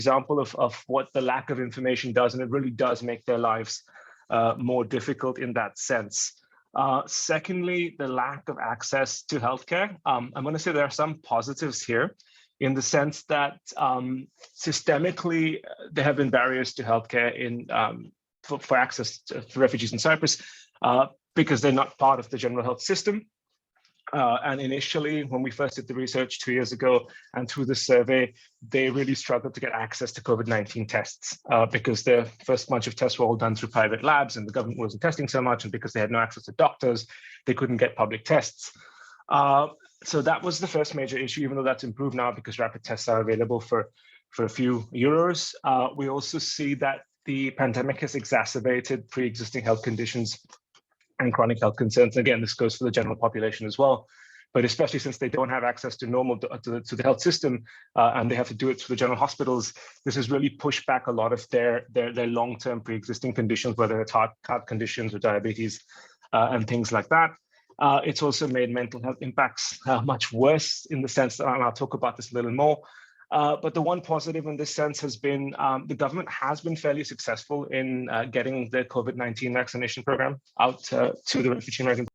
example of what the lack of information does, and it really does make their lives more difficult in that sense. Secondly, the lack of access to healthcare. I'm going to say there are some positives here in the sense that systemically there have been barriers to healthcare for access to refugees in Cyprus because they're not part of the general health system. And initially, when we first did the research 2 years ago and through the survey, they really struggled to get access to COVID-19 tests because the first bunch of tests were all done through private labs and the government wasn't testing so much. And because they had no access to doctors, they couldn't get public tests. So that was the first major issue, even though that's improved now because rapid tests are available for a few euros. We also see that the pandemic has exacerbated pre-existing health conditions and chronic health concerns. Again, this goes for the general population as well, but especially since they don't have access to to the health system and they have to do it through the general hospitals, this has really pushed back a lot of their long-term pre-existing conditions, whether it's heart conditions or diabetes and things like that. It's also made mental health impacts much worse in the sense that, and I'll talk about this a little more, but the one positive in this sense has been the government has been fairly successful in getting the COVID-19 vaccination program out to the refugee migrants